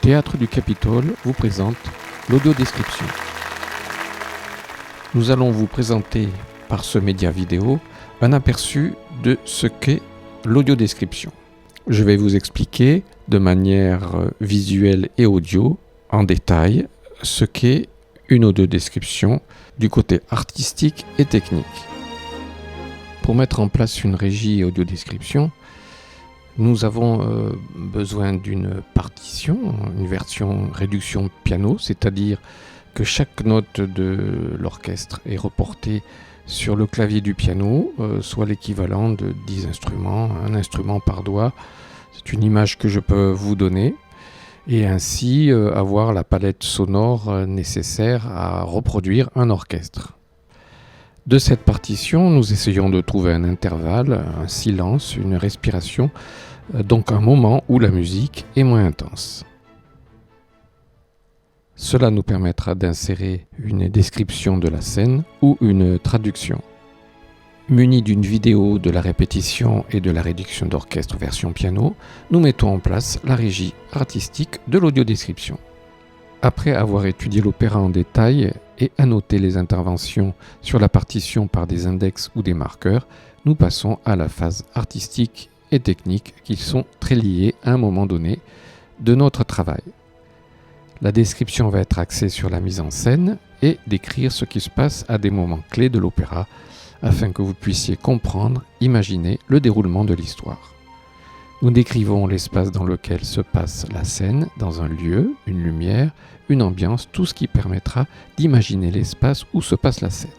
Théâtre du Capitole vous présente l'audiodescription. Nous allons vous présenter par ce média vidéo un aperçu de ce qu'est l'audiodescription. Je vais vous expliquer de manière visuelle et audio en détail ce qu'est une audiodescription du côté artistique et technique. Pour mettre en place une régie audiodescription, nous avons besoin d'une partition, une version réduction piano, c'est-à-dire que chaque note de l'orchestre est reportée sur le clavier du piano, soit l'équivalent de 10 instruments, un instrument par doigt. C'est une image que je peux vous donner et ainsi avoir la palette sonore nécessaire à reproduire un orchestre. De cette partition, nous essayons de trouver un intervalle, un silence, une respiration, donc un moment où la musique est moins intense. Cela nous permettra d'insérer une description de la scène ou une traduction. Munis d'une vidéo de la répétition et de la réduction d'orchestre version piano, nous mettons en place la régie artistique de l'audiodescription. Après avoir étudié l'opéra en détail et annoté les interventions sur la partition par des index ou des marqueurs, nous passons à la phase artistique et technique qui sont très liées à un moment donné de notre travail. La description va être axée sur la mise en scène et décrire ce qui se passe à des moments clés de l'opéra afin que vous puissiez comprendre, imaginer le déroulement de l'histoire. Nous décrivons l'espace dans lequel se passe la scène, dans un lieu, une lumière, une ambiance, tout ce qui permettra d'imaginer l'espace où se passe la scène.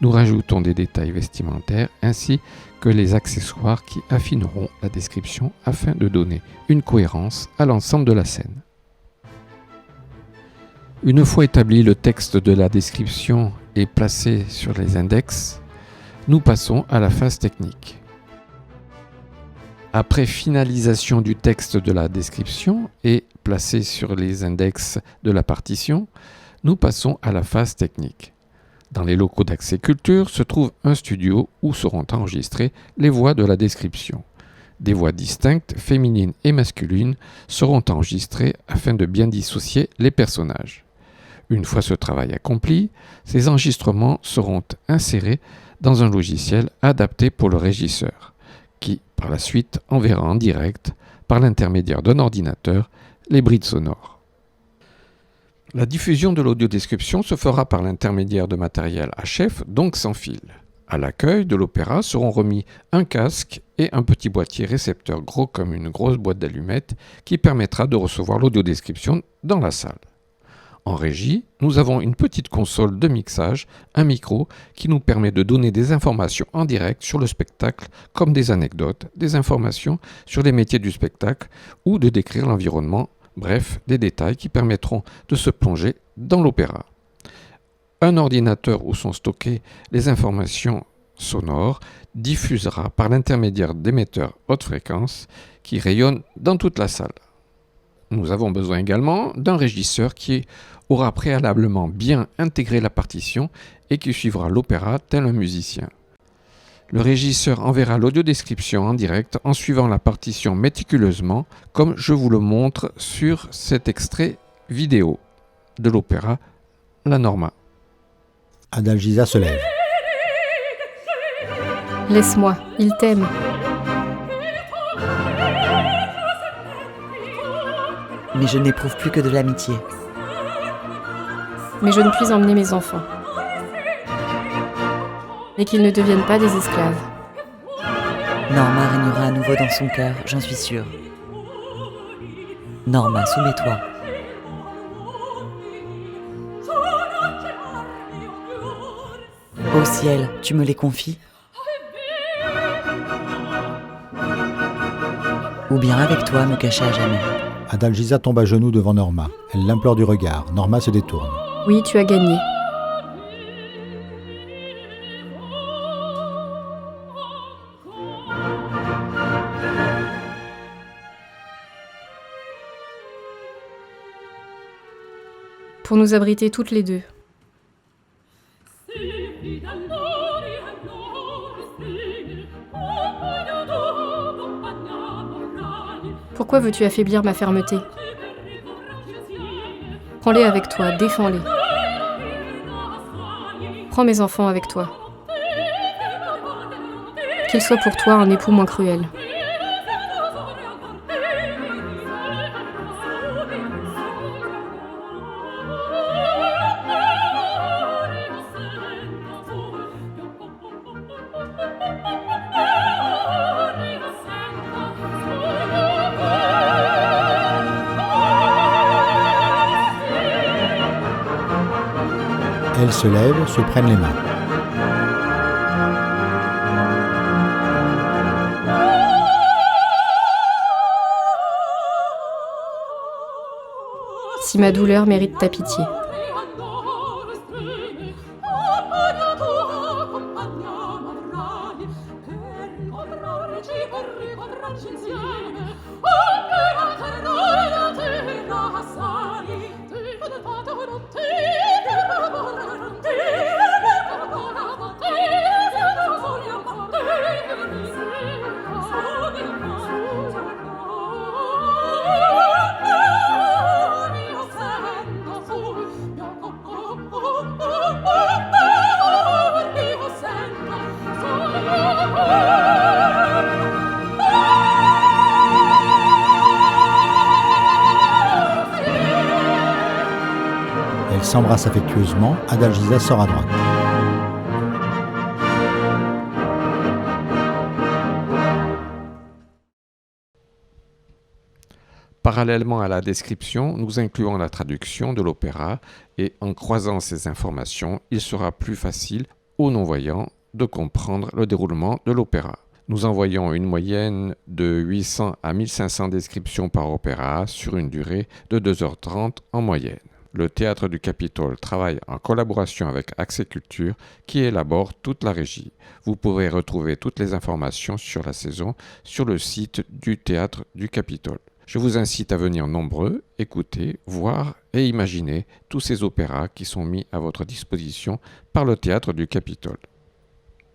Nous rajoutons des détails vestimentaires ainsi que les accessoires qui affineront la description afin de donner une cohérence à l'ensemble de la scène. Une fois établi le texte de la description et placé sur les index, nous passons à la phase technique. Après finalisation du texte de la description et placé sur les index de la partition, nous passons à la phase technique. Dans les locaux d'Accès Culture se trouve un studio où seront enregistrées les voix de la description. Des voix distinctes, féminines et masculines, seront enregistrées afin de bien dissocier les personnages. Une fois ce travail accompli, ces enregistrements seront insérés dans un logiciel adapté pour le régisseur, qui, par la suite, enverra en direct, par l'intermédiaire d'un ordinateur, les brides sonores. La diffusion de l'audiodescription se fera par l'intermédiaire de matériel HF, donc sans fil. À l'accueil de l'opéra seront remis un casque et un petit boîtier récepteur gros comme une grosse boîte d'allumettes qui permettra de recevoir l'audiodescription dans la salle. En régie, nous avons une petite console de mixage, un micro qui nous permet de donner des informations en direct sur le spectacle, comme des anecdotes, des informations sur les métiers du spectacle ou de décrire l'environnement, bref, des détails qui permettront de se plonger dans l'opéra. Un ordinateur où sont stockées les informations sonores diffusera par l'intermédiaire d'émetteurs haute fréquence qui rayonnent dans toute la salle. Nous avons besoin également d'un régisseur qui aura préalablement bien intégré la partition et qui suivra l'opéra tel un musicien. Le régisseur enverra l'audiodescription en direct en suivant la partition méticuleusement, comme je vous le montre sur cet extrait vidéo de l'opéra La Norma. Adalgisa se lève. Laisse-moi, il t'aime. Mais je n'éprouve plus que de l'amitié. Mais je ne puis emmener mes enfants. Et qu'ils ne deviennent pas des esclaves. Norma régnera à nouveau dans son cœur, j'en suis sûre. Norma, soumets-toi. Ô ciel, tu me les confies? Ou bien avec toi me cacher à jamais? Adalgisa tombe à genoux devant Norma. Elle l'implore du regard. Norma se détourne. Oui, tu as gagné. Pour nous abriter toutes les deux. Pourquoi veux-tu affaiblir ma fermeté ? Prends-les avec toi, défends-les. Prends mes enfants avec toi. Qu'il soit pour toi un époux moins cruel. Elles se lèvent, se prennent les mains. Si ma douleur mérite ta pitié. Elles s'embrassent affectueusement, Adalgisa sort à droite. Parallèlement à la description, nous incluons la traduction de l'opéra et en croisant ces informations, il sera plus facile aux non-voyants de comprendre le déroulement de l'opéra. Nous envoyons une moyenne de 800 à 1500 descriptions par opéra sur une durée de 2h30 en moyenne. Le Théâtre du Capitole travaille en collaboration avec Accès Culture qui élabore toute la régie. Vous pourrez retrouver toutes les informations sur la saison sur le site du Théâtre du Capitole. Je vous incite à venir nombreux, écouter, voir et imaginer tous ces opéras qui sont mis à votre disposition par le Théâtre du Capitole.